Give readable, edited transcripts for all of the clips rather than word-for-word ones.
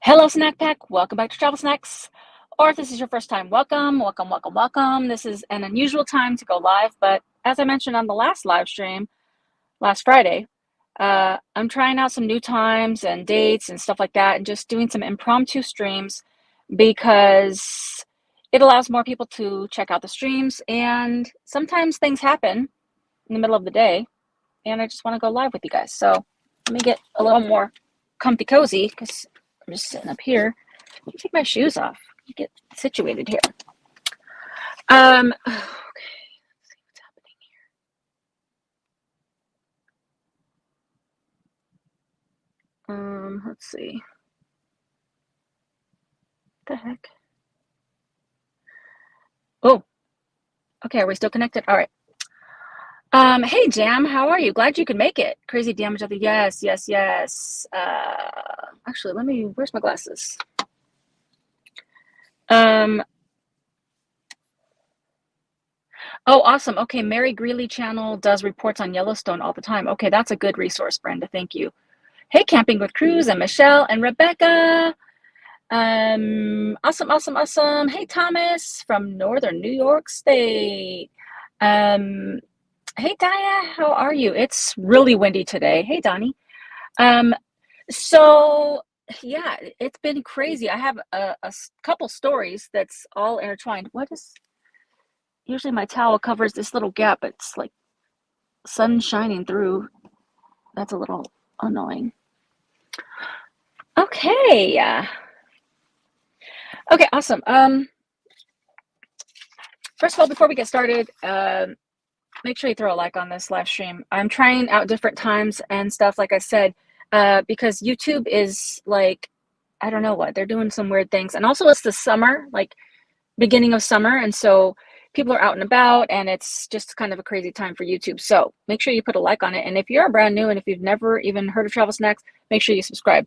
Hello, Snack Pack. Welcome back to Travel Snacks. Or if this is your first time, welcome, welcome, welcome, welcome. This is an unusual time to go live, but as I mentioned on the last live stream last Friday, I'm trying out some new times and dates and stuff like that, and just doing some impromptu streams because it allows more people to check out the streams. And sometimes things happen in the middle of the day, and I just want to go live with you guys. So let me get a little more comfy cozy because I'm just sitting up here. Let me take my shoes off. Get situated here. Okay, let's see what's happening here. Let's see. What the heck? Oh, okay. Are we still connected? All right. Hey Jam, how are you? Glad you could make it. Crazy damage of the yes. Actually, where's my glasses? Oh, awesome. Okay, Mary Greeley channel does reports on Yellowstone all the time. Okay, that's a good resource, Brenda. Thank you. Hey, Camping with Cruz and Michelle and Rebecca. Awesome. Hey, Thomas from Northern New York State. Hey, Daya, how are you? It's really windy today. Hey, Donnie. So yeah, it's been crazy. I have a couple stories that's all intertwined. Usually my towel covers this little gap. It's like sun shining through. That's a little annoying. Okay. Okay, awesome. First of all, before we get started, make sure you throw a like on this live stream. I'm trying out different times and stuff, like I said, because YouTube is like, I don't know what, they're doing some weird things. And also it's the summer, like beginning of summer. And so people are out and about and it's just kind of a crazy time for YouTube. So make sure you put a like on it. And if you're brand new and if you've never even heard of Travel Snacks, make sure you subscribe.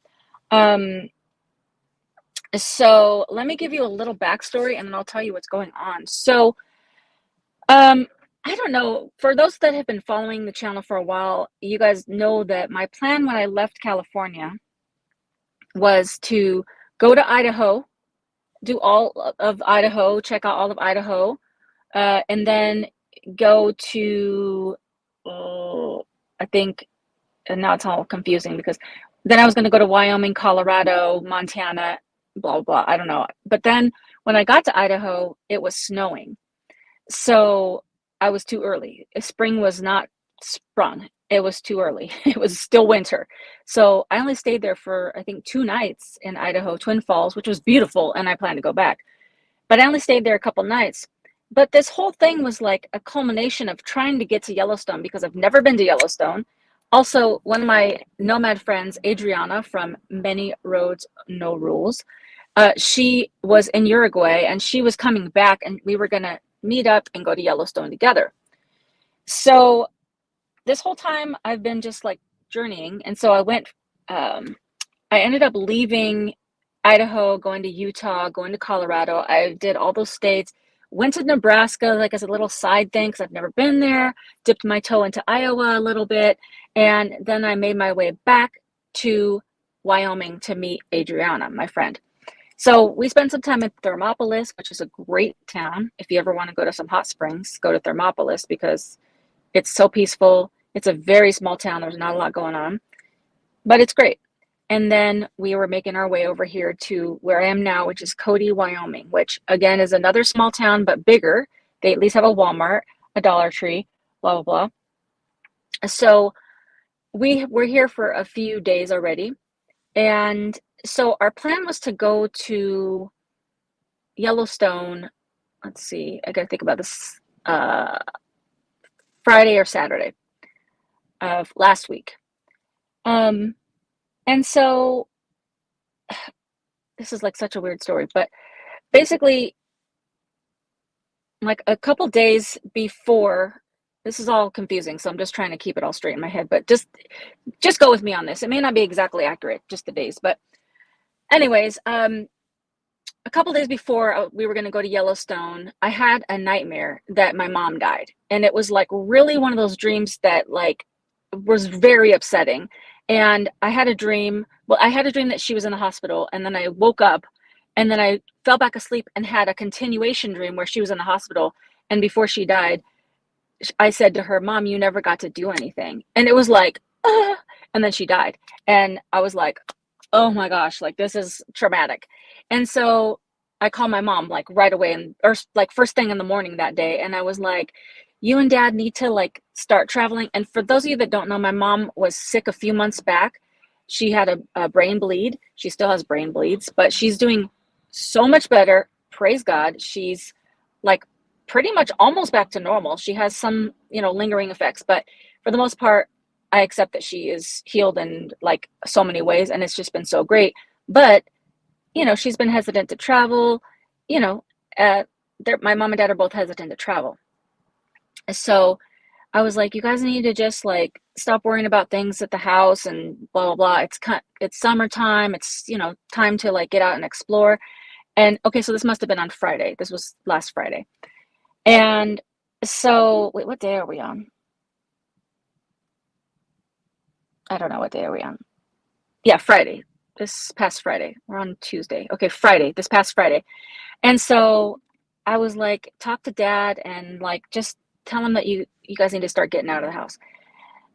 So let me give you a little backstory and then I'll tell you what's going on. So, I don't know, for those that have been following the channel for a while, you guys know that my plan when I left California was to go to Idaho, do all of Idaho, check out all of Idaho, and then go to, I think, and now it's all confusing because then I was going to go to Wyoming, Colorado, Montana, blah, blah, I don't know. But then when I got to Idaho, it was snowing. So I was too early. Spring was not sprung. It was too early. It was still winter. So I only stayed there for, I think, 2 nights in Idaho, Twin Falls, which was beautiful. And I plan to go back. But I only stayed there a couple nights. But this whole thing was like a culmination of trying to get to Yellowstone because I've never been to Yellowstone. Also, one of my nomad friends, Adriana from Many Roads, No Rules, she was in Uruguay and she was coming back and we were going to meet up and go to Yellowstone together. So this whole time I've been just like journeying. And so I ended up leaving Idaho, going to Utah, going to Colorado. I did all those states, went to Nebraska, like as a little side thing, because I've never been there, dipped my toe into Iowa a little bit. And then I made my way back to Wyoming to meet Adriana, my friend. So we spent some time in Thermopolis, which is a great town. If you ever want to go to some hot springs, go to Thermopolis because it's so peaceful. It's a very small town. There's not a lot going on, but it's great. And then we were making our way over here to where I am now, which is Cody, Wyoming, which again is another small town, but bigger. They at least have a Walmart, a Dollar Tree, blah, blah, blah. So we were here for a few days already. And so our plan was to go to Yellowstone. Let's see, I gotta think about this. Friday or Saturday of last week. And so this is like such a weird story, but basically like a couple days before, this is all confusing, so I'm just trying to keep it all straight in my head, but just go with me on this. It may not be exactly accurate, just the days, but anyways, a couple days before we were going to go to Yellowstone, I had a nightmare that my mom died. And it was like really one of those dreams that like was very upsetting. And I had a dream. Well, I had a dream that she was in the hospital, and then I woke up, and then I fell back asleep and had a continuation dream where she was in the hospital. And before she died, I said to her, "Mom, you never got to do anything." And it was like, ah, and then she died. And I was like, oh my gosh, like this is traumatic. And so I called my mom like right away, and or like first thing in the morning that day. And I was like, you and dad need to like start traveling. And for those of you that don't know, my mom was sick a few months back. She had a brain bleed. She still has brain bleeds, but she's doing so much better. Praise God. She's like pretty much almost back to normal. She has some, lingering effects, but for the most part, I accept that she is healed in like so many ways, and it's just been so great. But, she's been hesitant to travel, you know, uh, my mom and dad are both hesitant to travel. So I was like, you guys need to just like stop worrying about things at the house and blah blah blah. It's summertime. It's time to like get out and explore. And okay, so this must have been on Friday. This was last Friday. And so wait, what day are we on? I don't know, what day are we on. Yeah, Friday. This past Friday. We're on Tuesday. Okay, Friday. This past Friday. And so I was like, talk to dad and like just tell him that you guys need to start getting out of the house.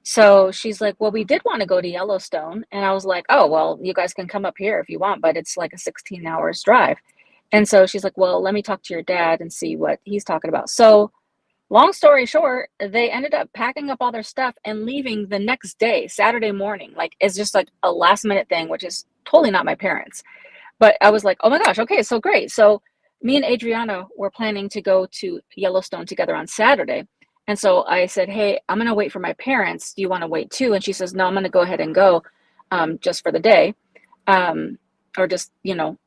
So she's like, well, we did want to go to Yellowstone. And I was like, oh, well, you guys can come up here if you want, but it's like a 16 hours drive. And so she's like, well, let me talk to your dad and see what he's talking about. So long story short, they ended up packing up all their stuff and leaving the next day, Saturday morning. Like it's just like a last minute thing, which is totally not my parents. But I was like, oh my gosh, okay, so great. So me and Adriana were planning to go to Yellowstone together on Saturday. And so I said, hey, I'm going to wait for my parents. Do you want to wait too? And she says, no, I'm going to go ahead and go just for the day, or just,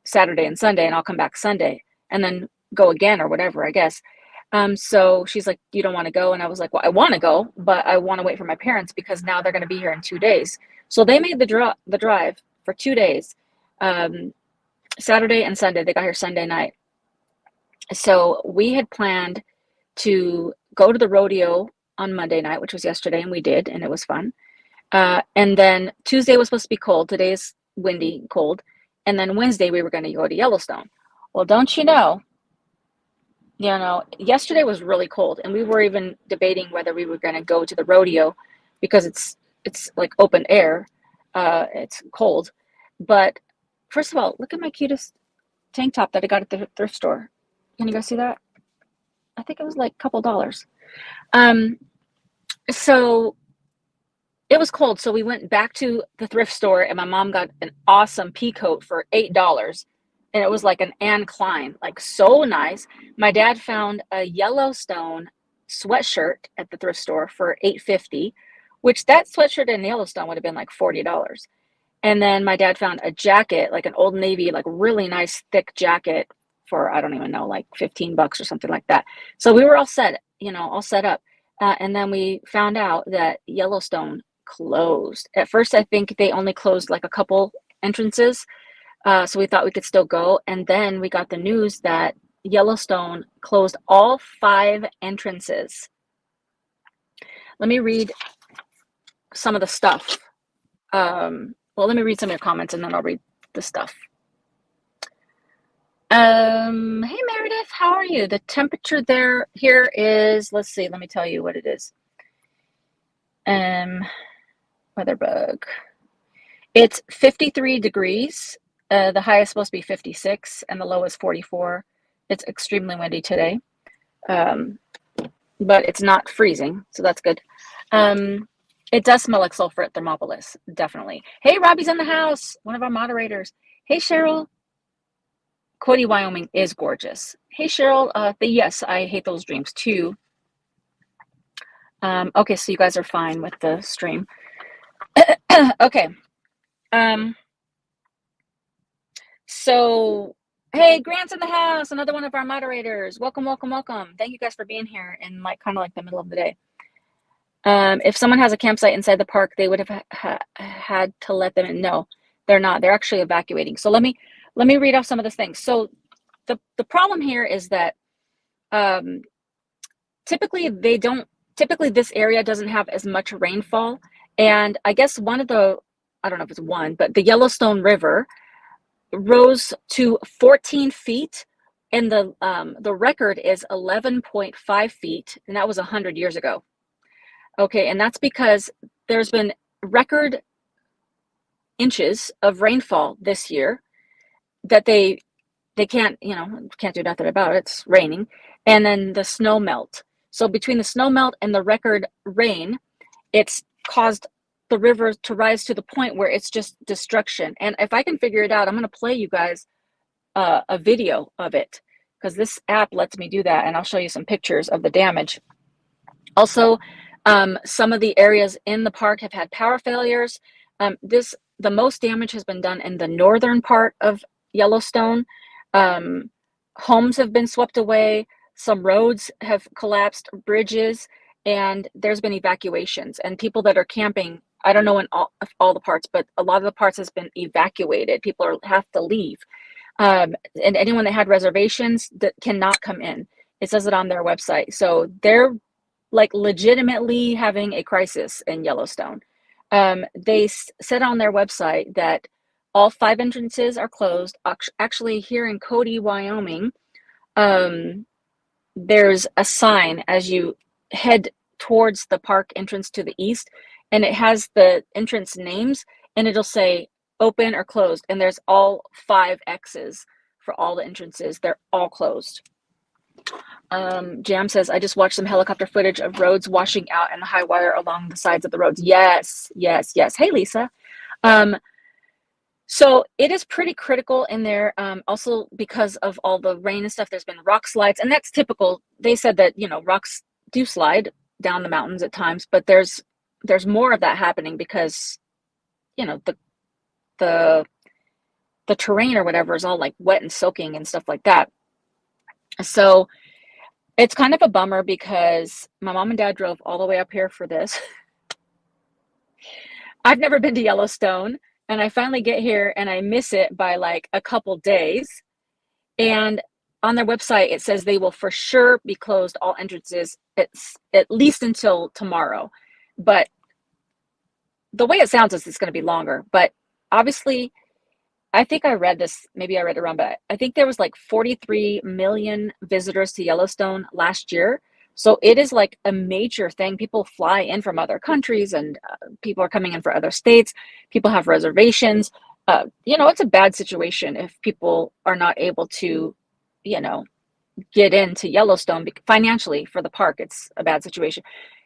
Saturday and Sunday, and I'll come back Sunday and then go again or whatever, I guess. So she's like, you don't want to go? And I was like, well, I want to go, but I want to wait for my parents because now they're going to be here in 2 days. So they made the drive for 2 days. Saturday and Sunday. They got here Sunday night. So we had planned to go to the rodeo on Monday night, which was yesterday, and we did, and it was fun. And then Tuesday was supposed to be cold. Today's windy, cold. And then Wednesday we were going to go to Yellowstone. Well, don't yesterday was really cold, and we were even debating whether we were going to go to the rodeo because it's like open air. It's cold. But first of all, look at my cutest tank top that I got at the thrift store. Can you guys see that? I think it was like a couple dollars. So it was cold. So we went back to the thrift store, and my mom got an awesome pea coat for $8. And it was like an Anne Klein, like so nice. My dad found a Yellowstone sweatshirt at the thrift store for $8.50, which that sweatshirt in Yellowstone would have been like $40. And then my dad found a jacket, like an Old Navy, like really nice thick jacket for, I don't even know, like $15 or something like that. So we were all set, all set up. And then we found out that Yellowstone closed. At first, I think they only closed like a couple entrances. So we thought we could still go. And then we got the news that Yellowstone closed all 5 entrances. Let me read some of the stuff. Well, let me read some of your comments and then I'll read the stuff. Hey Meredith, how are you? The temperature here is, let's see, let me tell you what it is. Weather bug. It's 53 degrees. The high is supposed to be 56 and the low is 44. It's extremely windy today. But it's not freezing, so that's good. It does smell like sulfur at Thermopolis, definitely. Hey, Robbie's in the house, one of our moderators. Hey, Cheryl. Cody, Wyoming is gorgeous. Hey, Cheryl. Yes, I hate those dreams too. Okay, so you guys are fine with the stream. Okay. So, hey, Grant's in the house, another one of our moderators. Welcome, welcome, welcome. Thank you guys for being here in like kind of like the middle of the day. If someone has a campsite inside the park, they would have had to let them in. No, they're not. They're actually evacuating. So let me read off some of the things. So the problem here is that typically this area doesn't have as much rainfall. And I guess one of the I don't know if it's one, but the Yellowstone River rose to 14 feet, and the record is 11.5 feet, and that was 100 years ago. Okay, and that's because there's been record inches of rainfall this year that they can't, can't do nothing about it. It's raining. And then the snow melt. So between the snow melt and the record rain, it's caused the river to rise to the point where it's just destruction. And if I can figure it out, I'm going to play you guys a video of it, because this app lets me do that, and I'll show you some pictures of the damage. Also, some of the areas in the park have had power failures. The most damage has been done in the northern part of Yellowstone. Homes have been swept away. Some roads have collapsed, bridges, and there's been evacuations. And people that are camping, I don't know in all the parts, but a lot of the parts has been evacuated. People have to leave. And anyone that had reservations that cannot come in. It says it on their website. So they're like legitimately having a crisis in Yellowstone. They said on their website that all 5 entrances are closed. Actually, here in Cody, Wyoming, there's a sign as you head towards the park entrance to the east, and it has the entrance names, and it'll say open or closed, and there's all 5 X's for all the entrances. They're all closed. Jam says, I just watched some helicopter footage of roads washing out and the high wire along the sides of the roads. Yes, yes, yes. Hey, Lisa. So it is pretty critical in there. Also, because of all the rain and stuff, there's been rock slides, and that's typical. They said that, rocks do slide down the mountains at times, but there's more of that happening because, the terrain or whatever is all like wet and soaking and stuff like that. So it's kind of a bummer because my mom and dad drove all the way up here for this. I've never been to Yellowstone, and I finally get here and I miss it by like a couple days. And on their website, it says they will for sure be closed all entrances at least until tomorrow. But the way it sounds is it's going to be longer. But obviously, I think I read this, maybe I read it wrong, but I think there was like 43 million visitors to Yellowstone last year. So it is like a major thing. People fly in from other countries, and people are coming in for other states. People have reservations. It's a bad situation if people are not able to, get into Yellowstone financially for the park. It's a bad situation.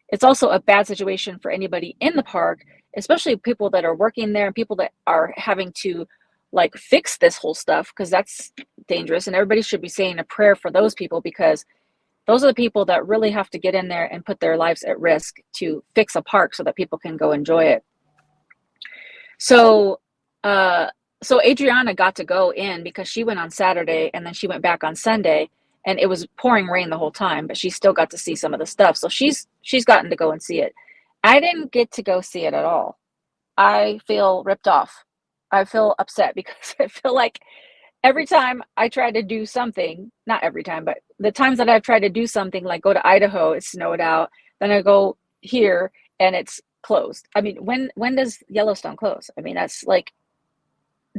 It's also a bad situation for anybody in the park, especially people that are working there and people that are having to like fix this whole stuff, because that's dangerous. And everybody should be saying a prayer for those people, because those are the people that really have to get in there and put their lives at risk to fix a park so that people can go enjoy it. So Adriana got to go in because she went on Saturday and then she went back on Sunday, and it was pouring rain the whole time, but she still got to see some of the stuff. So she's gotten to go and see it. I didn't get to go see it at all. I feel ripped off. I feel upset because I feel like every time I try to do something, not every time, but the times that I've tried to do something, like go to Idaho, it's snowed out. Then I go here and it's closed. I mean, when does Yellowstone close? I mean, that's like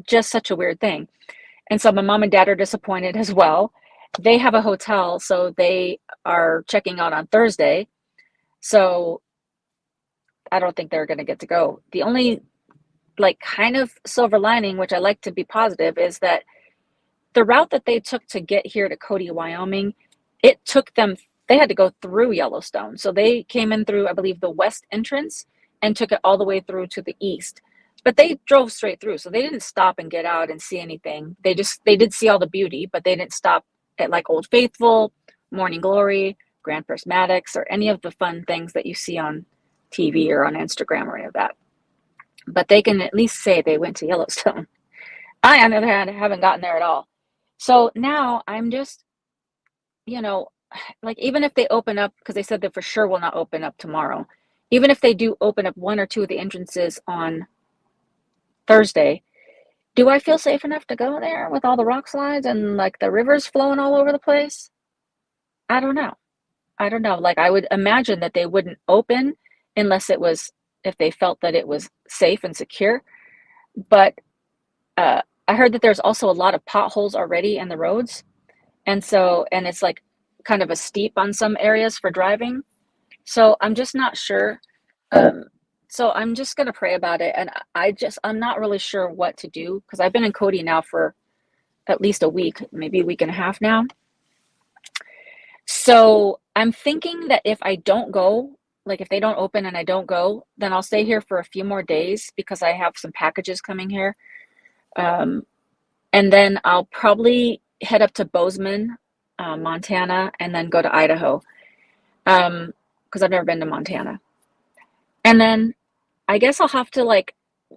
just such a weird thing. And so my mom and dad are disappointed as well. They have a hotel, so they are checking out on Thursday. So I don't think they're going to get to go. The only like kind of silver lining, which I like to be positive, is that the route that they took to get here to Cody, Wyoming, it took them, they had to go through Yellowstone. So they came in through, I believe, the west entrance and took it all the way through to the east. But they drove straight through. So they didn't stop and get out and see anything. They did see all the beauty, but they didn't stop at like Old Faithful, Morning Glory, Grand Prismatics, or any of the fun things that you see on TV or on Instagram or any of that. But they can at least say they went to Yellowstone. I, on the other hand, haven't gotten there at all. So now I'm just, like even if they open up, because they said they for sure will not open up tomorrow, even if they do open up 1 or 2 of the entrances on Thursday, do I feel safe enough to go there with all the rock slides and like the rivers flowing all over the place? I don't know. Like I would imagine that they wouldn't open unless if they felt that it was safe and secure. but I heard that there's also a lot of potholes already in the roads, and it's like kind of a steep on some areas for driving. So I'm just not sure. Um, so I'm just gonna pray about it, and I'm not really sure what to do because I've been in Cody now for at least a week, maybe a week and a half now. So I'm thinking that if I don't go, like if they don't open and I don't go, then I'll stay here for a few more days because I have some packages coming here. Um, and then I'll probably head up to Bozeman, Montana, and then go to Idaho. Because I've never been to Montana. And then I guess I'll have to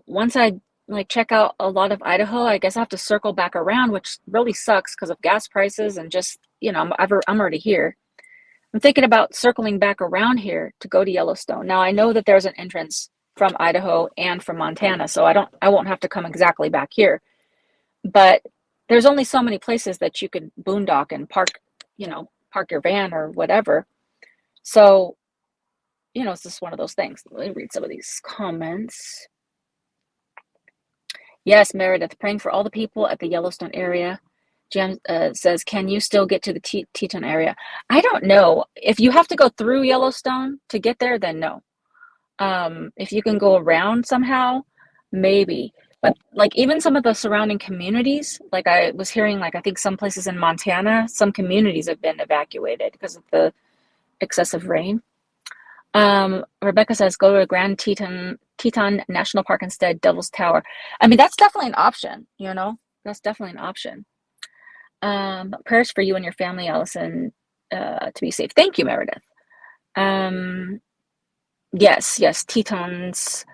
once I like check out a lot of Idaho, I guess I'll have to circle back around, which really sucks because of gas prices and just, I'm already here. I'm thinking about circling back around here to go to Yellowstone. Now I know that there's an entrance from Idaho and from Montana, so I won't have to come exactly back here. But there's only so many places that you could boondock and park your van or whatever. So, it's just one of those things. Let me read some of these comments. Yes, Meredith, praying for all the people at the Yellowstone area. Jem says, can you still get to the Teton area? I don't know. If you have to go through Yellowstone to get there, then no. If you can go around somehow, maybe. But like even some of the surrounding communities, like I was hearing, like I think some places in Montana, some communities have been evacuated because of the excessive rain. Rebecca says go to Grand Teton National Park instead, Devil's Tower. I mean, that's definitely an option, That's definitely an option. Prayers for you and your family, Allison, to be safe. Thank you, Meredith. Yes, Tetons.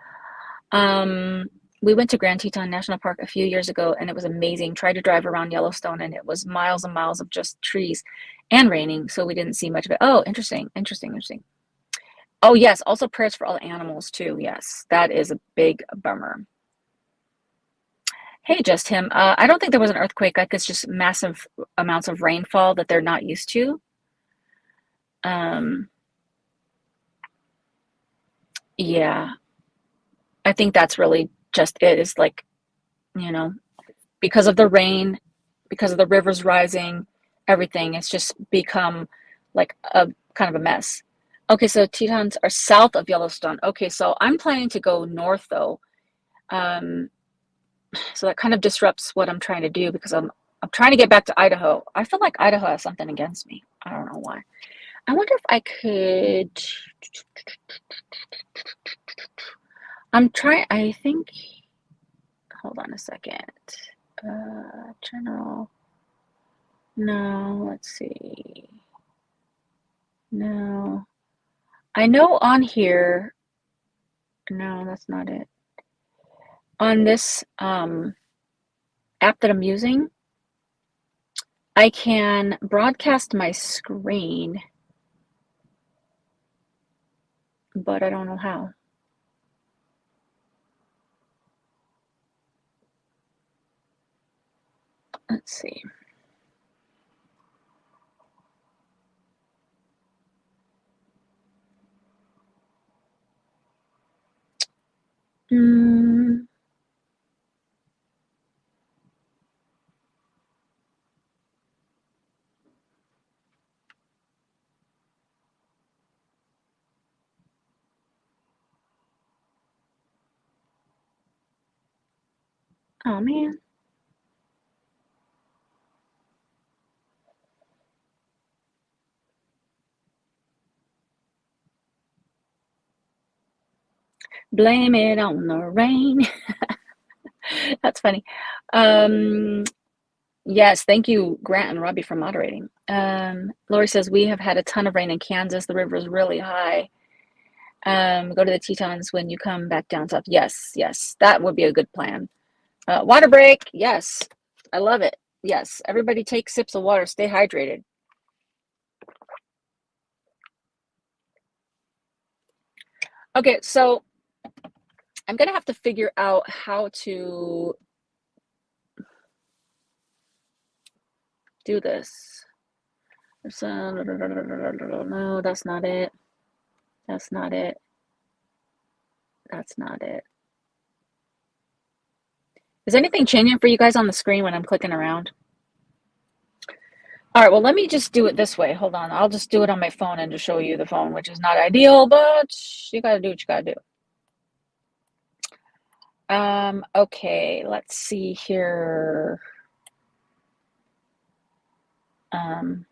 We went to Grand Teton National Park a few years ago and it was amazing. Tried to drive around Yellowstone and it was miles and miles of just trees and raining, so we didn't see much of it. Oh, interesting. Oh, yes, also prayers for all the animals too. Yes, that is a big bummer. Hey, just him. I don't think there was an earthquake. Like it's just massive amounts of rainfall that they're not used to. Um, yeah, I think that's really just it. Is like, you know, because of the rain, because of the rivers rising, everything. It's just become like a kind of a mess. Okay, so Tetons are south of Yellowstone. Okay, so I'm planning to go north though. Um, so that kind of disrupts what I'm trying to do because I'm trying to get back to Idaho. I feel like Idaho has something against me. I don't know why. I wonder if I could. I'm trying. I think. Hold on a second. General. No, let's see. No. I know on here. No, that's not it. On this app that I'm using, I can broadcast my screen, but I don't know how. Let's see. Oh man. Blame it on the rain. That's funny. Um, yes, thank you, Grant and Robbie, for moderating. Lori says we have had a ton of rain in Kansas. The river is really high. Go to the Tetons when you come back down south. Yes, that would be a good plan. Water break. Yes, I love it. Yes, everybody take sips of water. Stay hydrated. Okay, so I'm gonna have to figure out how to do this. No, that's not it. That's not it. That's not it. Is anything changing for you guys on the screen when I'm clicking around? All right, well, let me just do it this way. Hold on. I'll just do it on my phone and just show you the phone, which is not ideal, but you gotta do what you gotta do. Okay, let's see here. Um,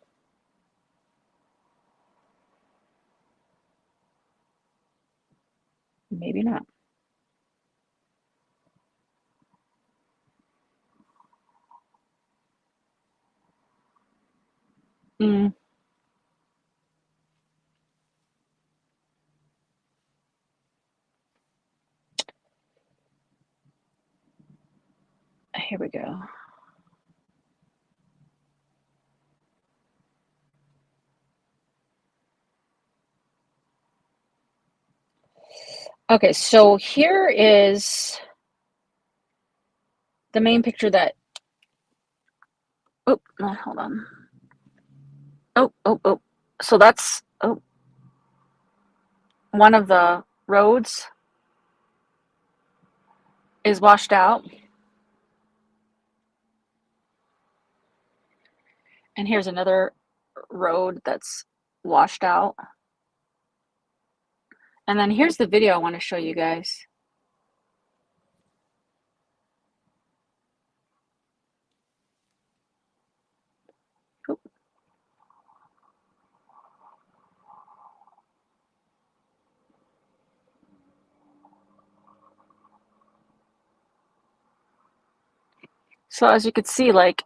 Maybe not. Mm, Here we go. Okay, so here is the main picture that, oh, no, hold on. Oh. So that's, one of the roads is washed out. And here's another road that's washed out. And then here's the video I want to show you guys. Oop. So as you can see, like,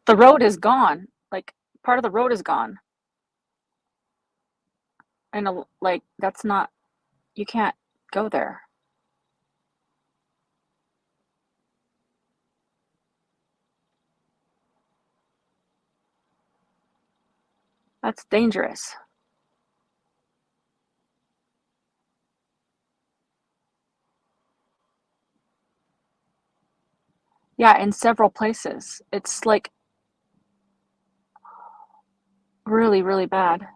the road is gone. Like, part of the road is gone. And like, that's not, you can't go there. That's dangerous. Yeah, in several places. It's like really, really bad.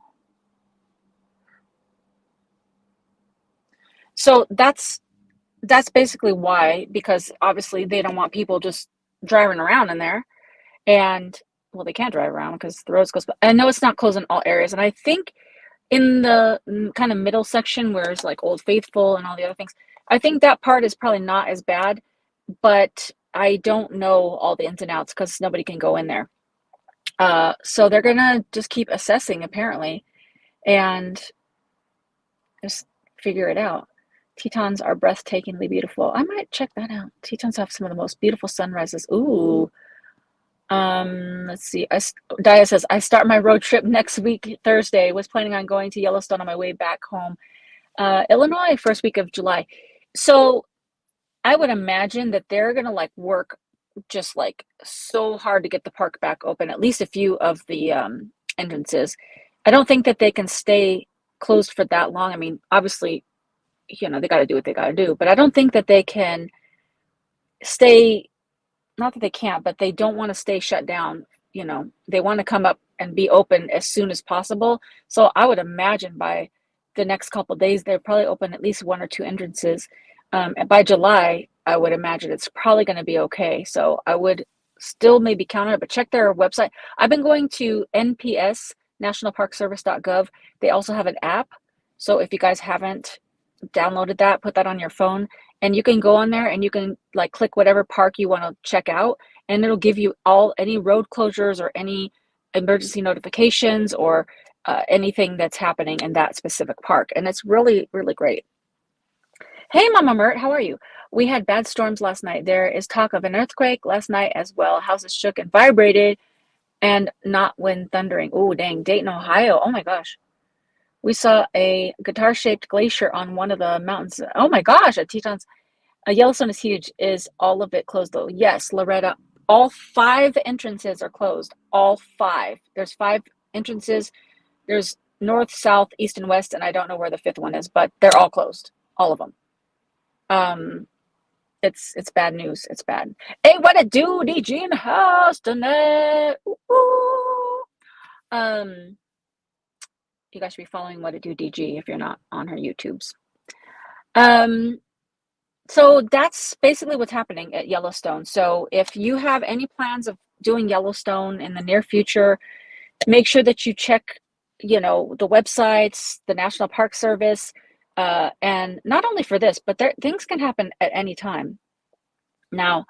So that's basically why, because obviously they don't want people just driving around in there. And well, they can't drive around because the road's closed. But I know it's not closed in all areas. And I think in the kind of middle section where it's like Old Faithful and all the other things, I think that part is probably not as bad, but I don't know all the ins and outs because nobody can go in there. So they're gonna just keep assessing apparently and just figure it out. Tetons are breathtakingly beautiful. I might check that out. Tetons have some of the most beautiful sunrises. Ooh. Let's see. Dia says, I start my road trip next week, Thursday. Was planning on going to Yellowstone on my way back home. Illinois, first week of July. So I would imagine that they're gonna like work just like so hard to get the park back open, at least a few of the entrances. I don't think that they can stay closed for that long. I mean, obviously, they got to do what they got to do, but I don't think that they can stay, not that they can't, but they don't want to stay shut down. They want to come up and be open as soon as possible. So I would imagine by the next couple of days, they'll probably open at least one or two entrances. And by July, I would imagine it's probably going to be okay. So I would still maybe count on it, but check their website. I've been going to NPS, nationalparkservice.gov. They also have an app. So if you guys haven't downloaded that, put that on your phone, and you can go on there and you can like click whatever park you want to check out, and it'll give you any road closures or any emergency notifications or anything that's happening in that specific park. And it's really, really great. Hey, Mama Mert, how are you? We had bad storms last night. There is talk of an earthquake last night as well. Houses shook and vibrated, and not wind thundering. Oh, dang. Dayton, Ohio. Oh my gosh. We saw a guitar-shaped glacier on one of the mountains. Oh my gosh, at Tetons. Yellowstone is huge. Is all of it closed though? Yes, Loretta. All five entrances are closed. All five. There's five entrances. There's north, south, east, and west, and I don't know where the fifth one is, but they're all closed. All of them. Um, it's bad news. It's bad. Hey, what it do, DG in the house tonight? Ooh. You guys should be following What It Do DG if you're not on her YouTubes. Um, So that's basically what's happening at Yellowstone. So if you have any plans of doing Yellowstone in the near future, make sure that you check, the websites, the National Park Service, and not only for this, but things can happen at any time. Now,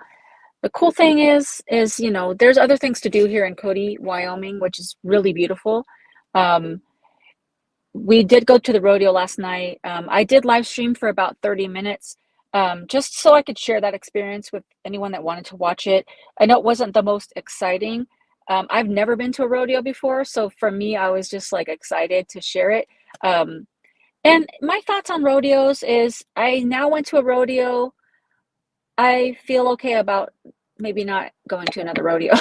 the cool thing is, there's other things to do here in Cody, Wyoming, which is really beautiful. Um, we did go to the rodeo last night. I did live stream for about 30 minutes, just so I could share that experience with anyone that wanted to watch it. I know it wasn't the most exciting. I've never been to a rodeo before, so for me, I was just like excited to share it. Um, and my thoughts on rodeos is I now went to a rodeo. I feel okay about maybe not going to another rodeo.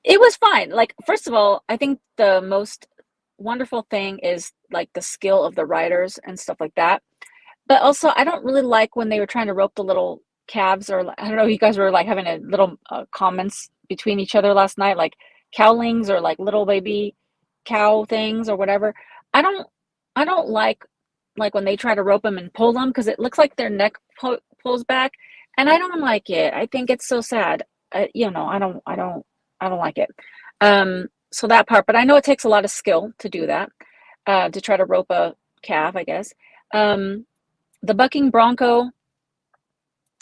It was fine. Like, first of all, I think the most wonderful thing is like the skill of the riders and stuff like that. But also, I don't really like when they were trying to rope the little calves, or I don't know, you guys were like having a little comments between each other last night, like cowlings or like little baby cow things or whatever. I don't, I don't like when they try to rope them and pull them because it looks like their neck pulls back, and I don't like it. I think it's so sad. I don't like it. So that part, but I know it takes a lot of skill to do that, to try to rope a calf, I guess. Um, the bucking bronco,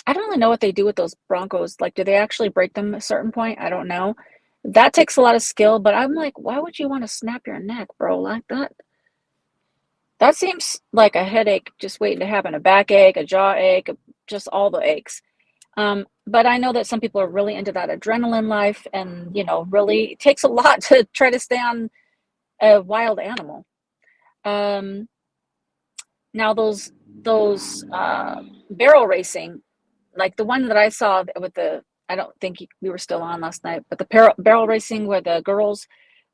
I don't really know what they do with those broncos. Like, do they actually break them at a certain point? I don't know. That takes a lot of skill, but I'm like, why would you want to snap your neck, bro, like that? That seems like a headache just waiting to happen, a backache, a jaw ache, just all the aches. But I know that some people are really into that adrenaline life, and really it takes a lot to try to stay on a wild animal. Um, Now those barrel racing, like the one that I saw with the, I don't think we were still on last night, but the barrel racing where the girls,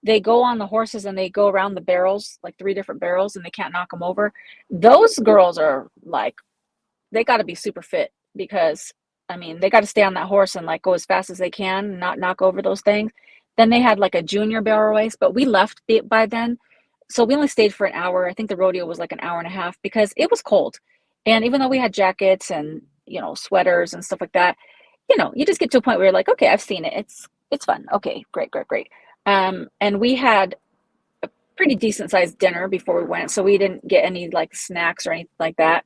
they go on the horses and they go around the barrels, like three different barrels, and they can't knock them over. Those girls are like, they got to be super fit because I mean, they got to stay on that horse and like go as fast as they can, and not knock over those things. Then they had like a junior barrel race, but we left by then. So we only stayed for an hour. I think the rodeo was like an hour and a half because it was cold. And even though we had jackets and, sweaters and stuff like that, you just get to a point where you're like, okay, I've seen it. It's fun. Okay, great, great, great. And we had a pretty decent sized dinner before we went, so we didn't get any like snacks or anything like that.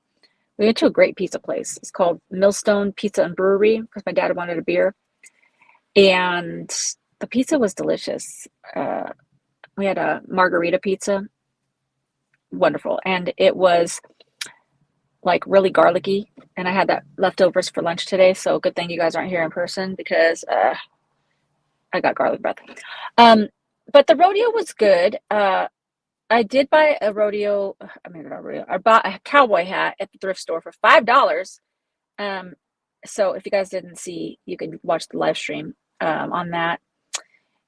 We went to a great pizza place. It's called Millstone Pizza and Brewery because my dad wanted a beer, and the pizza was delicious. We had a margarita pizza, wonderful, and it was like really garlicky. And I had that leftovers for lunch today, so good thing you guys aren't here in person because I got garlic breath. Um, but the rodeo was good. I did buy a rodeo. I mean, not rodeo. I bought a cowboy hat at the thrift store for $5. Um, so if you guys didn't see, you could watch the live stream on that.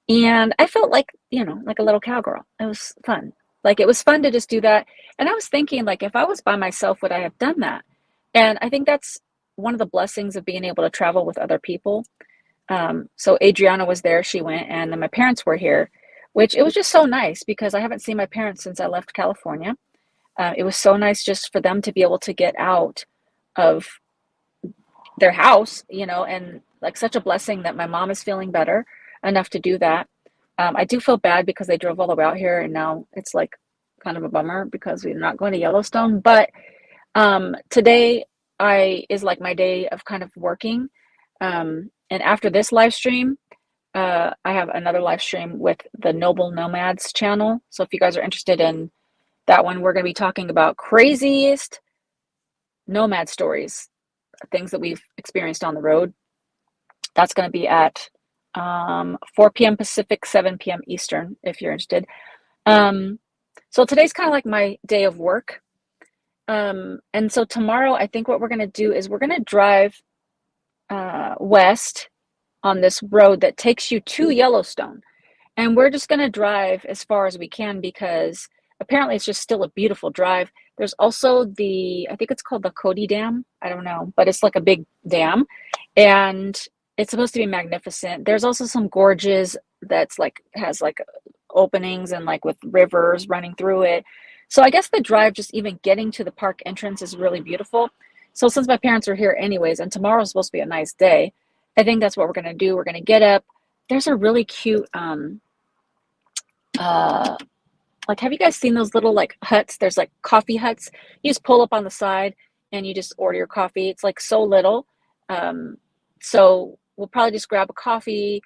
And I felt like, like a little cowgirl. It was fun. Like it was fun to just do that. And I was thinking, like, if I was by myself, would I have done that? And I think that's one of the blessings of being able to travel with other people. So Adriana was there, she went, and then my parents were here, which it was just so nice because I haven't seen my parents since I left California. It was so nice just for them to be able to get out of their house, and like such a blessing that my mom is feeling better enough to do that. I do feel bad because they drove all the way out here and now it's like kind of a bummer because we're not going to Yellowstone. But today I is like my day of kind of working. And after this live stream, I have another live stream with the Noble Nomads channel. So if you guys are interested in that one, we're going to be talking about craziest nomad stories, things that we've experienced on the road. That's going to be at 4 p.m. Pacific, 7 p.m. Eastern, if you're interested. So today's kind of like my day of work. And so tomorrow, I think what we're going to do is we're going to drive west on this road that takes you to Yellowstone. And we're just going to drive as far as we can because apparently it's just still a beautiful drive. There's also I think it's called the Cody Dam. I don't know, but it's like a big dam and it's supposed to be magnificent. There's also some gorges that's like, has like openings and like with rivers running through it. So I guess the drive, just even getting to the park entrance, is really beautiful. So since my parents are here anyways, and tomorrow's supposed to be a nice day, I think that's what we're gonna do. We're gonna get up. There's a really cute uh like, have you guys seen those little like huts? There's like coffee huts. You just pull up on the side and you just order your coffee. It's like so little. Um, so we'll probably just grab a coffee,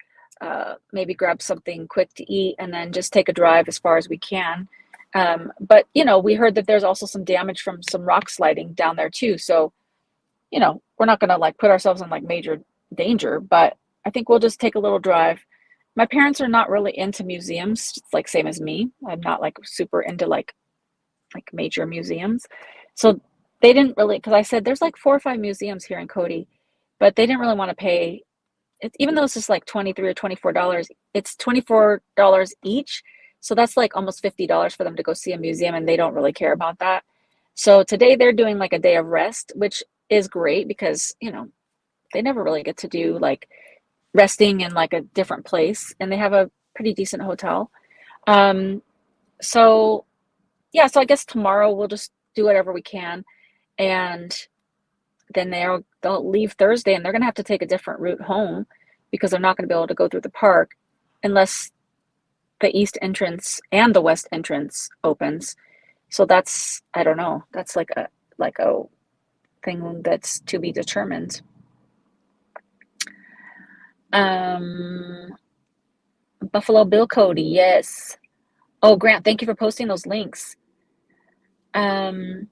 maybe grab something quick to eat, and then just take a drive as far as we can. But we heard that there's also some damage from some rock sliding down there too. So, we're not gonna like put ourselves in like major danger, but I think we'll just take a little drive. My parents are not really into museums, like same as me. I'm not like super into like major museums. So they didn't really, because I said there's like 4 or 5 museums here in Cody, but they didn't really want to pay it, even though it's just like 23 or $24, it's $24 each. So that's like almost $50 for them to go see a museum, and they don't really care about that. So today they're doing like a day of rest, which is great because, they never really get to do like resting in like a different place, and they have a pretty decent hotel. Um, so yeah, so I guess tomorrow we'll just do whatever we can, and then they'll leave Thursday, and they're gonna have to take a different route home because they're not gonna be able to go through the park unless the east entrance and the west entrance opens. So that's, I don't know. That's like a thing that's to be determined. Um, Buffalo Bill Cody, yes. Oh, Grant, thank you for posting those links. Um,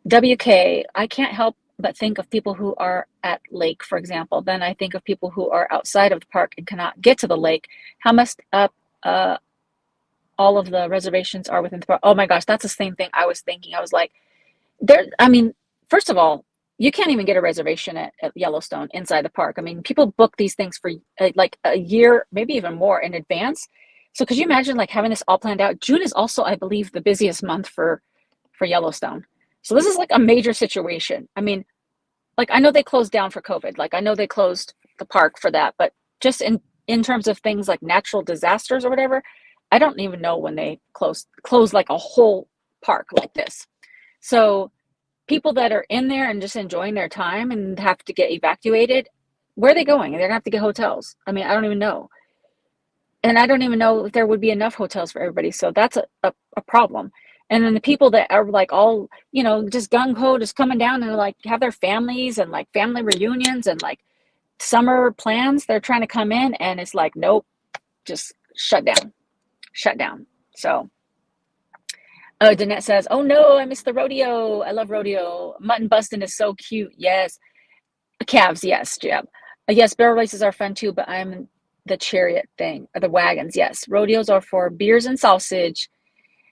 WK, I can't help but think of people who are at lake, for example. Then I think of people who are outside of the park and cannot get to the lake. How messed up all of the reservations are within the park. Oh my gosh, that's the same thing I was thinking. I was like, I mean, first of all, you can't even get a reservation at Yellowstone inside the park. I mean, people book these things for like a year, maybe even more in advance. So could you imagine like having this all planned out? June is also, I believe, the busiest month for Yellowstone. So this is like a major situation. I mean, like I know they closed down for COVID. Like I know they closed the park for that, but just in terms of things like natural disasters or whatever, I don't even know when they close like a whole park like this. So people that are in there and just enjoying their time and have to get evacuated, where are they going? They're gonna have to get hotels. I mean, I don't even know. And I don't even know if there would be enough hotels for everybody. So that's a problem. And then the people that are like all, just gung ho, just coming down and like have their families and like family reunions and like summer plans, they're trying to come in and it's like, nope, just shut down. So, oh, Danette says, oh no, I missed the rodeo. I love rodeo. Mutton busting is so cute. Yes. Calves, yes, Jeb. Yes, barrel races are fun too, but I'm the chariot thing, the wagons, yes. Rodeos are for beers and sausage.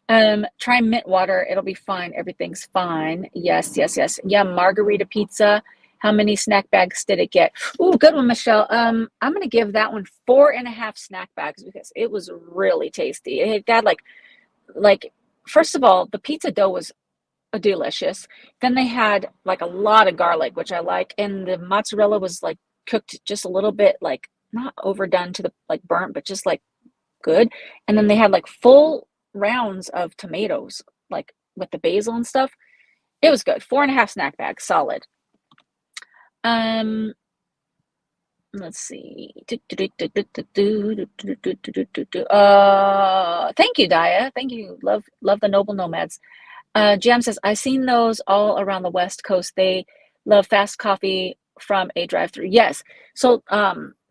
Try mint water. It'll be fine. Everything's fine. Yes, yes, yes. Yeah, margarita pizza. How many snack bags did it get? Ooh, good one, Michelle. I'm gonna give that one 4.5 snack bags because it was really tasty. It got like first of all, the pizza dough was delicious. Then they had like a lot of garlic, which I like, and the mozzarella was like cooked just a little bit, like not overdone to the like burnt, but just like good. And then they had like full rounds of tomatoes, like with the basil and stuff. It was good. 4.5 snack bags, solid. Um, let's see. Thank you, Daya. Thank you. Love the Noble Nomads. Jam says, I've seen those all around the West Coast. They love fast coffee from a drive-through. Yes. So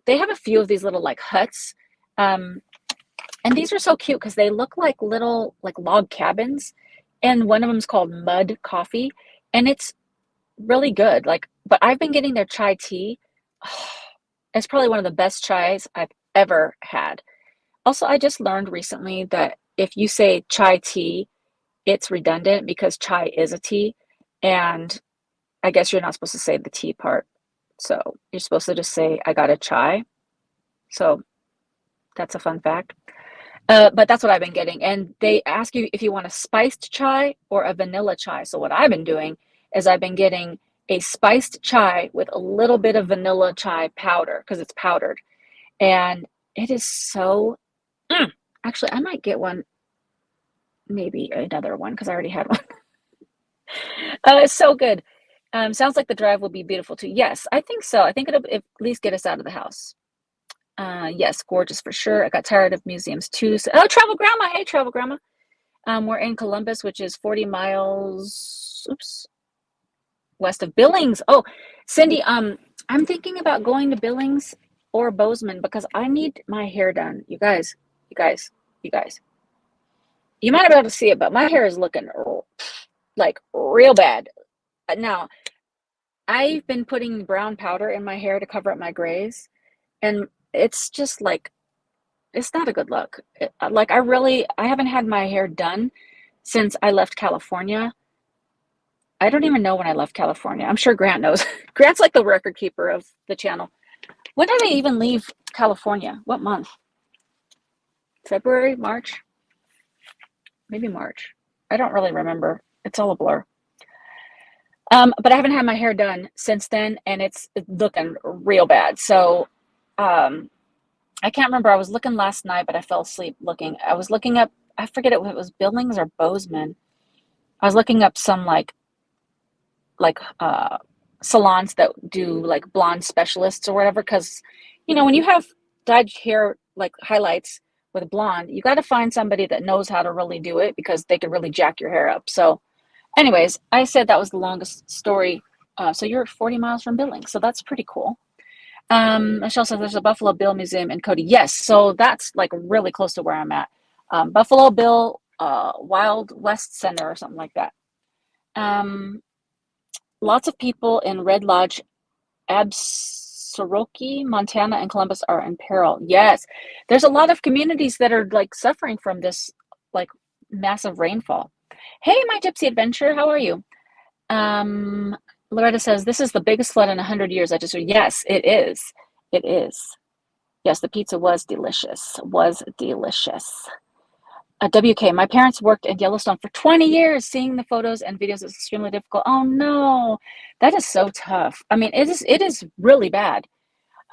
they have a few of these little like huts. And these are so cute because they look like little like log cabins. And one of them is called Mud Coffee. And it's really good. Like, but I've been getting their chai tea. It's probably one of the best chais I've ever had. Also, I just learned recently that if you say chai tea, it's redundant because chai is a tea, and I guess you're not supposed to say the tea part. So you're supposed to just say, I got a chai. So that's a fun fact. But that's what I've been getting. And they ask you if you want a spiced chai or a vanilla chai. So what I've been doing is I've been getting a spiced chai with a little bit of vanilla chai powder because it's powdered. And it is so, actually, I might get one. maybe another one because I already had one. It's so good. Sounds like the drive will be beautiful too. Yes, I think so. I think it'll at least get us out of the house. Yes, gorgeous for sure. I got tired of museums too. So, oh, travel grandma. Hey, travel grandma. We're in Columbus, which is 40 miles, oops, west of Billings. Oh, Cindy, I'm thinking about going to Billings or Bozeman because I need my hair done. You guys, you guys. You might not be able to see it, but my hair is looking like real bad. Now, I've been putting brown powder in my hair to cover up my grays, and it's just like it's not a good look. Like I haven't had my hair done since I left California. I don't even know when I left California. I'm sure Grant knows. Grant's like the record keeper of the channel. When did I even leave California? What month? February, March? Maybe March. I don't really remember. It's all a blur. But I haven't had my hair done since then, and it's looking real bad. So, I can't remember. I was looking last night, but I fell asleep looking. I was looking up, I forget if it was Billings or Bozeman. I was looking up some like salons that do like blonde specialists or whatever. Because, when you have dyed hair like highlights with blonde, you got to find somebody that knows how to really do it because they can really jack your hair up. So, anyways, I said that was the longest story. So you're 40 miles from Billings, so that's pretty cool. Michelle says there's a Buffalo Bill Museum in Cody. Yes, so that's like really close to where I'm at. Buffalo Bill Wild West Center or something like that. Um, Lots of people in Red Lodge, Absaroki, Montana, and Columbus are in peril. Yes, there's a lot of communities that are like suffering from this like massive rainfall. Hey, my gypsy adventure, how are you? Um, Loretta says this is the biggest flood in 100 years. I just yes, it is. It is. Yes, the pizza was delicious. Was delicious. WK, my parents worked in Yellowstone for 20 years. Seeing the photos and videos is extremely difficult. Oh no, that is so tough. I mean, it is really bad.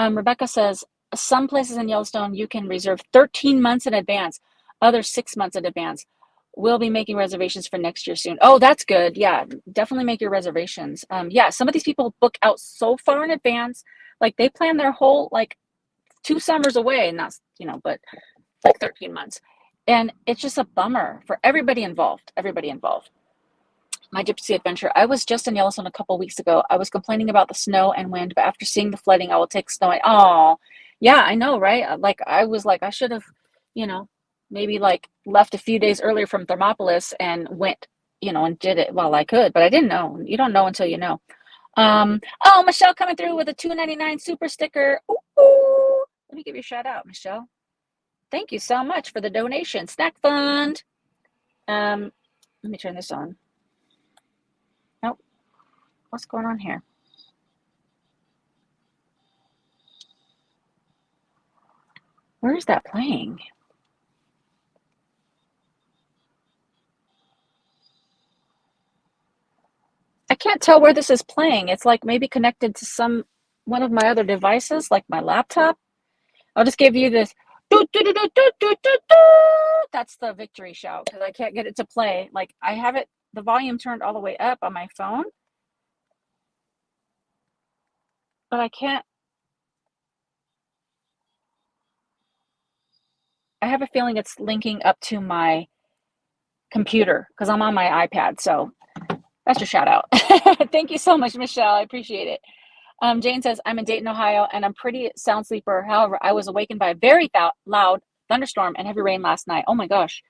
Rebecca says some places in Yellowstone you can reserve 13 months in advance, others 6 months in advance. We'll be making reservations for next year soon. Oh, that's good. Yeah, definitely make your reservations. Yeah, some of these people book out so far in advance, like they plan their whole like 2 summers away, and that's but like 13 months. And it's just a bummer for everybody involved. Everybody involved. My gypsy adventure. I was just in Yellowstone a couple weeks ago. I was complaining about the snow and wind, but after seeing the flooding, I will take snow. Oh, yeah, I know, right? Like I was like, I should have, you know, maybe like left a few days earlier from Thermopolis and went, and did it while I could, but I didn't know. You don't know until you know. Oh, Michelle coming through with a $2.99 super sticker. Ooh, let me give you a shout out, Michelle. Thank you so much for the donation. Snack fund. Let me turn this on. Oh, what's going on here? Where is that playing? I can't tell where this is playing. It's like maybe connected to one of my other devices, like my laptop. I'll just give you this. That's the victory shout because I can't get it to play. Like I have it, the volume turned all the way up on my phone, but I can't. I have a feeling it's linking up to my computer because I'm on my iPad. So that's your shout out. Thank you so much, Michelle. I appreciate it. Jane says, I'm in Dayton, Ohio, and I'm pretty sound sleeper. However, I was awakened by a very loud thunderstorm and heavy rain last night. Oh my gosh.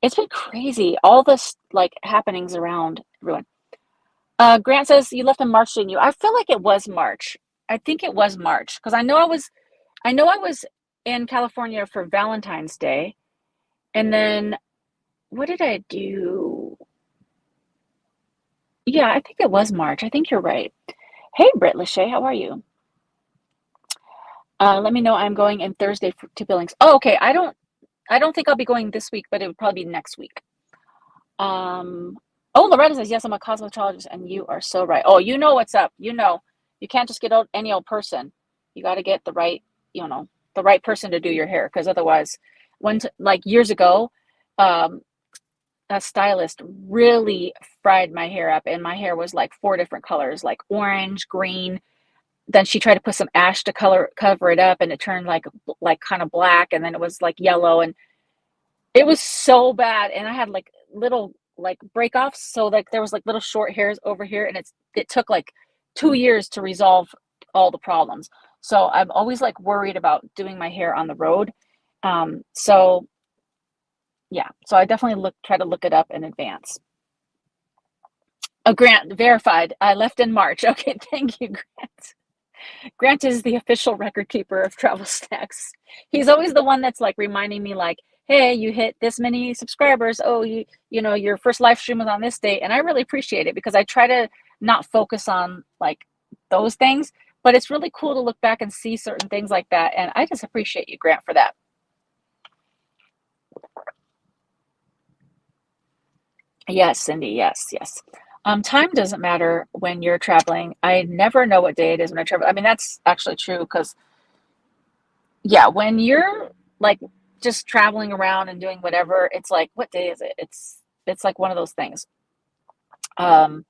It's been crazy. All this like happenings around everyone. Grant says you left in March, didn't you? I feel like it was March. I think it was March because I know I was in California for Valentine's Day. And then what did I do? Yeah, I think it was March. I think you're right. Hey, Britt Lachey, how are you? Let me know. I'm going in Thursday to Billings. Oh, okay. I don't think I'll be going this week, but it would probably be next week. Um, oh, Loretta says, yes, I'm a cosmetologist, and you are so right. Oh, you know what's up. You can't just get any old person. You got to get the right person to do your hair, because otherwise, like years ago, um, stylist really fried my hair up, and my hair was like four different colors, like orange, green. Then she tried to put some ash to cover it up, and it turned like kind of black, and then it was like yellow, and it was so bad. And I had like little like break offs, so like there was like little short hairs over here, and it took like 2 years to resolve all the problems. So I'm always like worried about doing my hair on the road. So yeah, so I definitely try to look it up in advance. Oh, Grant verified. I left in March. Okay, thank you, Grant. Grant is the official record keeper of travel snacks. He's always the one that's like reminding me, like, "Hey, you hit this many subscribers. Oh, you know your first live stream was on this date," and I really appreciate it because I try to not focus on like those things, but it's really cool to look back and see certain things like that, and I just appreciate you, Grant, for that. Yes, Cindy. Yes, yes. Time doesn't matter when you're traveling. I never know what day it is when I travel. I mean, that's actually true because yeah, when you're like just traveling around and doing whatever, it's like, what day is it? It's like one of those things. Um,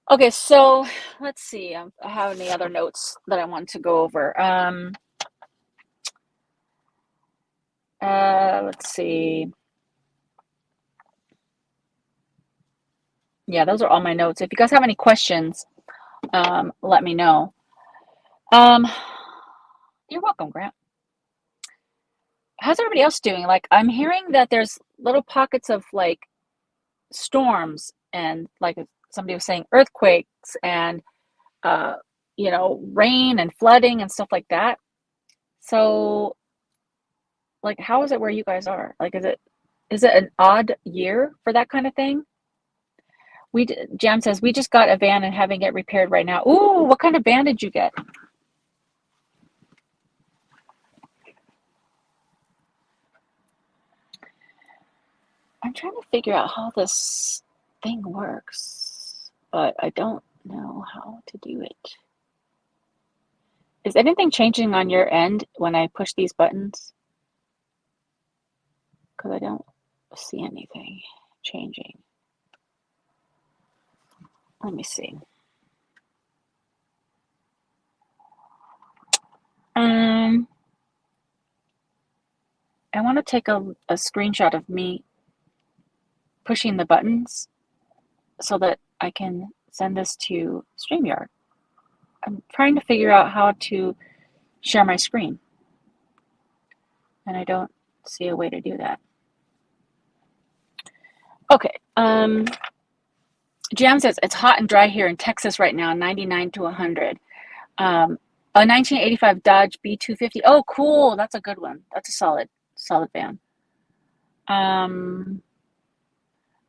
okay, so let's see. I have any other notes that I want to go over. Let's see. Yeah, those are all my notes. If you guys have any questions, let me know. Um, you're welcome, Grant. How's everybody else doing? Like, I'm hearing that there's little pockets of like storms and like somebody was saying earthquakes and uh, rain and flooding and stuff like that. So, like, how is it where you guys are? Like, is it an odd year for that kind of thing? Jam says we just got a van and having it repaired right now. Ooh, what kind of van did you get? I'm trying to figure out how this thing works, but I don't know how to do it. Is anything changing on your end when I push these buttons? Because I don't see anything changing. Let me see. Um, I want to take a screenshot of me pushing the buttons so that I can send this to StreamYard. I'm trying to figure out how to share my screen, and I don't see a way to do that. Okay. Jam says it's hot and dry here in Texas right now, 99 to 100. A 1985 Dodge B250. Oh, cool. That's a good one. That's a solid van.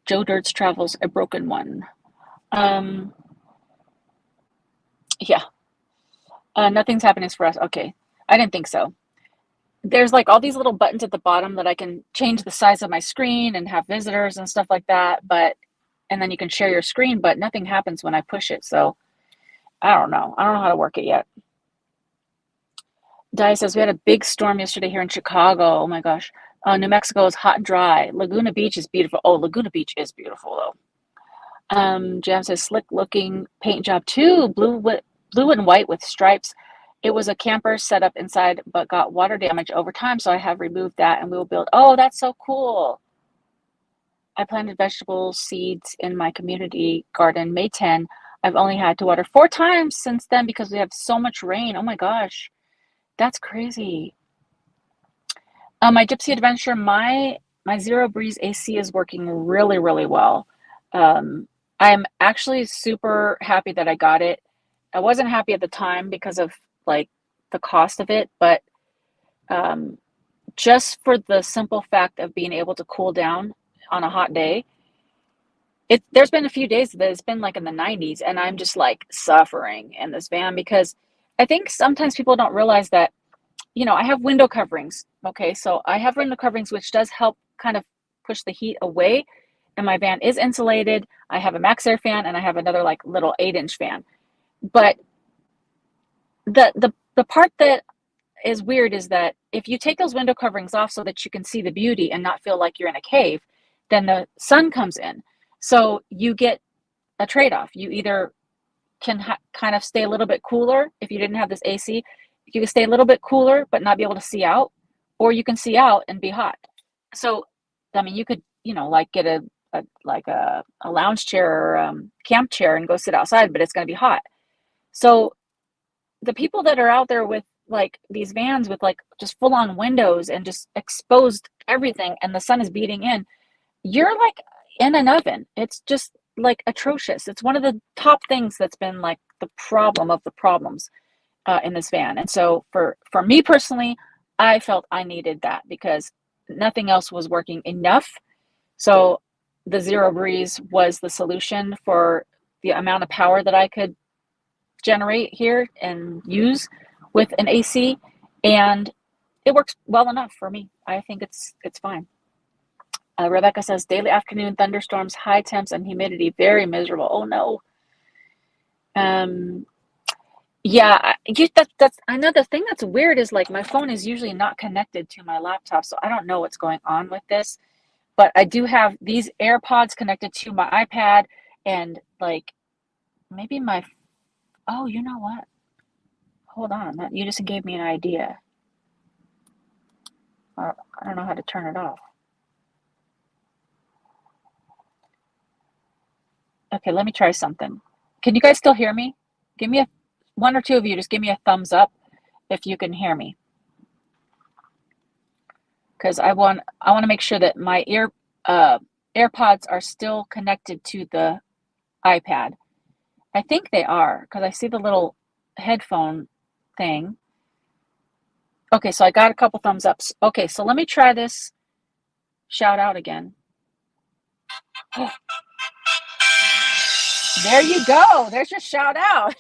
Joe Dirt's travels a broken one. Um, yeah. Nothing's happening for us. Okay. I didn't think so. There's like all these little buttons at the bottom that I can change the size of my screen and have visitors and stuff like that. And then you can share your screen, but nothing happens when I push it. So I don't know. I don't know how to work it yet. Di says we had a big storm yesterday here in Chicago. Oh my gosh. New Mexico is hot and dry. Laguna Beach is beautiful. Oh, Laguna Beach is beautiful though. Jam says slick looking paint job too. Blue and white with stripes. It was a camper set up inside, but got water damage over time, so I have removed that and we will build. Oh, that's so cool. I planted vegetable seeds in my community garden May 10. I've only had to water 4 times since then because we have so much rain. Oh my gosh, that's crazy. My Gypsy Adventure, my Zero Breeze AC is working really, really well. I'm actually super happy that I got it. I wasn't happy at the time because of like the cost of it, but um, just for the simple fact of being able to cool down on a hot day, there's been a few days that it's been like in the 90s, and I'm just like suffering in this van because I think sometimes people don't realize that I have window coverings. Okay, so I have window coverings, which does help kind of push the heat away. And my van is insulated. I have a max air fan and I have another like little 8-inch fan. But the part that is weird is that if you take those window coverings off so that you can see the beauty and not feel like you're in a cave, then the sun comes in. So you get a trade-off. You either can kind of stay a little bit cooler if you didn't have this AC. You can stay a little bit cooler but not be able to see out, or you can see out and be hot. So, I mean, you could, like get a lounge chair or camp chair and go sit outside, but it's going to be hot. So the people that are out there with like these vans with like just full on windows and just exposed everything and the sun is beating in, you're like in an oven. It's just like atrocious. It's one of the top things that's been like the problem of the problems in this van. And so for me personally, I felt I needed that because nothing else was working enough. So the Zero Breeze was the solution for the amount of power that I could generate here and use with an AC, and it works well enough for me. I think it's fine. Rebecca says daily afternoon thunderstorms, high temps, and humidity, very miserable. Oh no. Yeah, that's I know the thing that's weird is like my phone is usually not connected to my laptop, so I don't know what's going on with this. But I do have these AirPods connected to my iPad, and like maybe oh, you know what? Hold on, you just gave me an idea. I don't know how to turn it off. Okay, let me try something. Can you guys still hear me? Give me one or two of you, just give me a thumbs up if you can hear me. Because I want to make sure that my AirPods are still connected to the iPad. I think they are because I see the little headphone thing. Okay, so I got a couple thumbs ups. Okay, so let me try this shout out again. Oh. There you go. There's your shout out.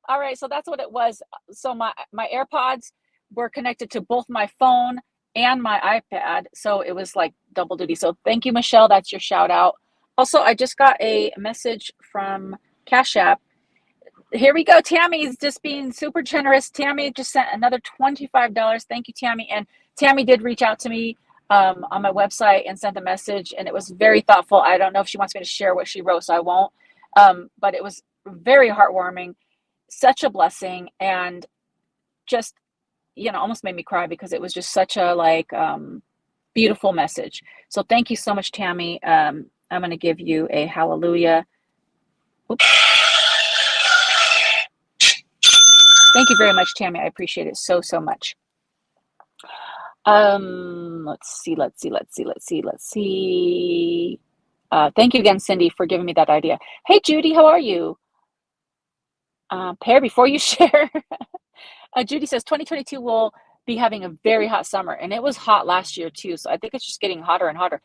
All right, so that's what it was. So my AirPods were connected to both my phone and my iPad, so it was like double duty. So thank you, Michelle. That's your shout out. Also, I just got a message from Cash App. Here we go. Tammy's just being super generous. Tammy just sent another $25. Thank you, Tammy. And Tammy did reach out to me on my website and sent a message, and it was very thoughtful. I don't know if she wants me to share what she wrote, so I won't. But it was very heartwarming, such a blessing, and just, almost made me cry because it was just such a beautiful message. So thank you so much, Tammy. I'm going to give you a hallelujah. Oops. Thank you very much, Tammy. I appreciate it so, so much. Let's see. Thank you again, Cindy, for giving me that idea. Hey, Judy, how are you? Pear, before you share, Judy says 2022 will be having a very hot summer, and it was hot last year too. So I think it's just getting hotter and hotter.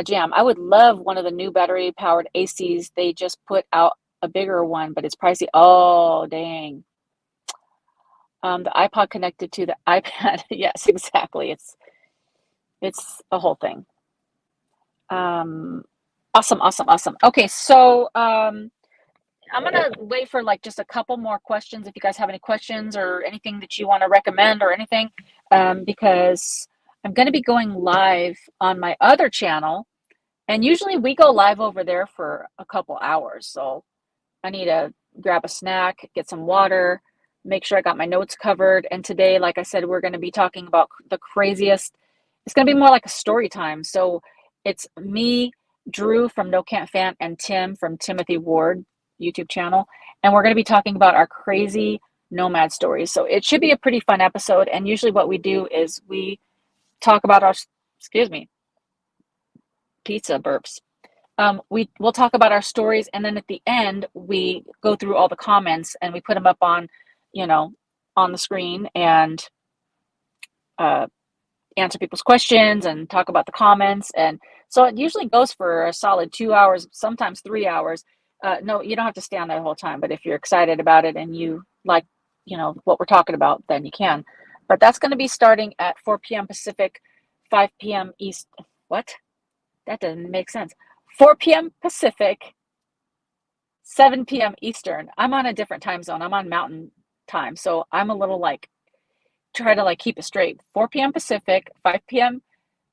Jam, I would love one of the new battery-powered ACs. They just put out a bigger one, but it's pricey. Oh, dang. The iPod connected to the iPad. Yes, exactly. It's a whole thing. Awesome. Okay, so I'm gonna wait for like just a couple more questions if you guys have any questions or anything that you want to recommend or anything, because I'm gonna be going live on my other channel, and usually we go live over there for a couple hours. So I need to grab a snack, get some water, make sure I got my notes covered. And today, like I said, we're going to be talking about the craziest. It's going to be more like a story time. So it's me, Drew from No Can't Fan, and Tim from Timothy Ward YouTube channel. And we're going to be talking about our crazy nomad stories. So it should be a pretty fun episode. And usually what we do is we talk about our, pizza burps. We'll talk about our stories, and then at the end we go through all the comments and we put them up on the screen and answer people's questions and talk about the comments. And so it usually goes for a solid 2 hours, sometimes 3 hours. No, you don't have to stay on that whole time, but if you're excited about it and you like what we're talking about, then you can. But that's going to be starting at 4 p.m. Pacific, 5 p.m. East. What? That doesn't make sense. 4 p.m. Pacific, 7 p.m. Eastern. I'm on a different time zone. I'm on Mountain Time. So I'm a little try to keep it straight. 4 p.m. Pacific, 5 p.m.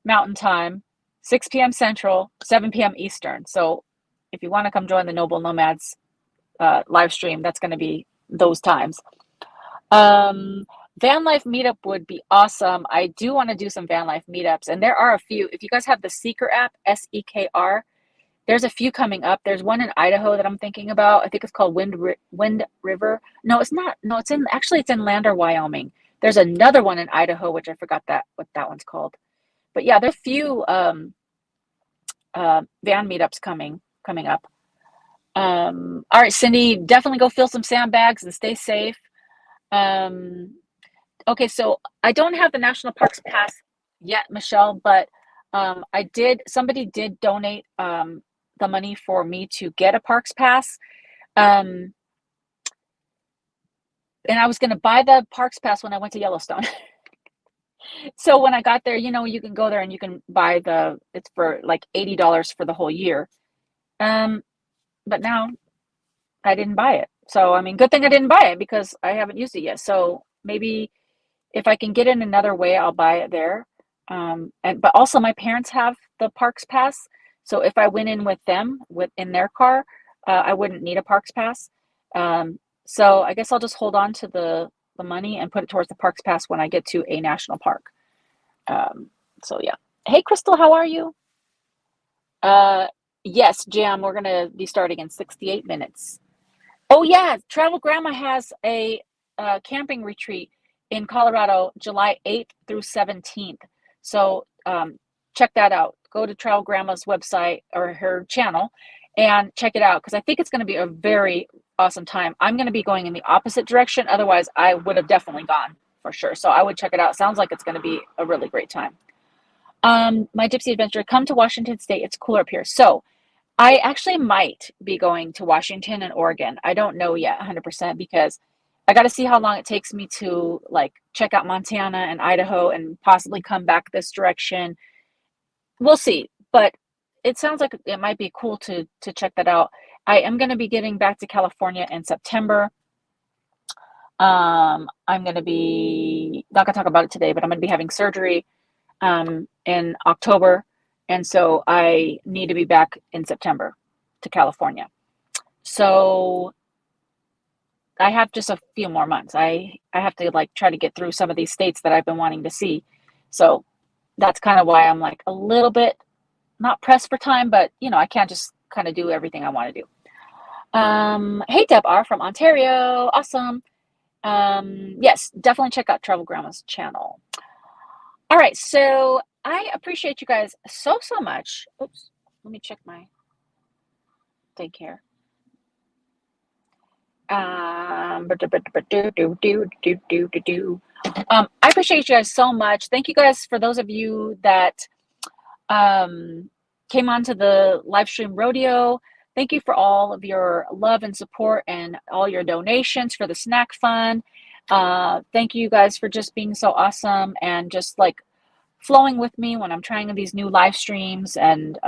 Mountain Time, 6 p.m. Central, 7 p.m. Eastern. So if you want to come join the Noble Nomads live stream, that's going to be those times. Um, Van life meetup would be awesome. I do want to do some van life meetups, and there are a few. If you guys have the Seeker app, Sekr, there's a few coming up. There's one in Idaho that I'm thinking about. I think it's called Wind River. No, it's not. No, it's in Lander, Wyoming. There's another one in Idaho, which I forgot what that one's called. But yeah, there's a few van meetups coming up. All right, Cindy, definitely go fill some sandbags and stay safe. Um, okay, so I don't have the National Parks Pass yet, Michelle, but somebody did donate the money for me to get a Parks Pass. And I was going to buy the Parks Pass when I went to Yellowstone. So when I got there, you can go there and you can buy it's for like $80 for the whole year. But now I didn't buy it. So, I mean, good thing I didn't buy it because I haven't used it yet. So maybe if I can get in another way, I'll buy it there. But also my parents have the Parks Pass. So if I went in with them in their car, I wouldn't need a Parks Pass. So I guess I'll just hold on to the money and put it towards the Parks Pass when I get to a national park. So yeah. Hey, Crystal, how are you? Yes, Jam, we're gonna be starting in 68 minutes. Oh yeah, Travel Grandma has a camping retreat in Colorado, July 8th through 17th. So check that out. Go to Travel Grandma's website or her channel and check it out because I think it's going to be a very awesome time. I'm going to be going in the opposite direction. Otherwise, I would have definitely gone for sure. So I would check it out. Sounds like it's going to be a really great time. My Gypsy Adventure, come to Washington State. It's cooler up here. So I actually might be going to Washington and Oregon. I don't know yet 100% because I got to see how long it takes me to like check out Montana and Idaho and possibly come back this direction. We'll see, but it sounds like it might be cool to check that out. I am going to be getting back to California in September. I'm going to be not going to talk about it today, but I'm going to be having surgery in October. And so I need to be back in September to California. So I have just a few more months. I have to like try to get through some of these states that I've been wanting to see. So that's kind of why I'm like a little bit not pressed for time, but I can't just kind of do everything I want to do. Hey, Deb R from Ontario. Awesome. Yes, definitely check out Travel Grandma's channel. All right, so I appreciate you guys so much. Oops, let me check my thing here. I appreciate you guys so much. Thank you guys for those of you that came onto the live stream Rodeo. Thank you for all of your love and support and all your donations for the snack fund. Thank you guys for just being so awesome and just like flowing with me when I'm trying these new live streams and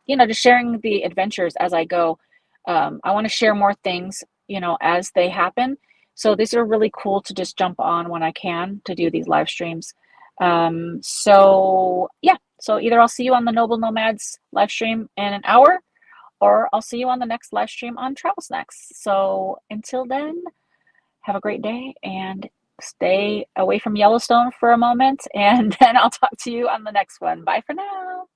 just sharing the adventures as I go. I want to share more things as they happen. So these are really cool to just jump on when I can to do these live streams. So yeah, so either I'll see you on the Noble Nomads live stream in an hour, or I'll see you on the next live stream on Travel Snacks. So until then, have a great day and stay away from Yellowstone for a moment, and then I'll talk to you on the next one. Bye for now.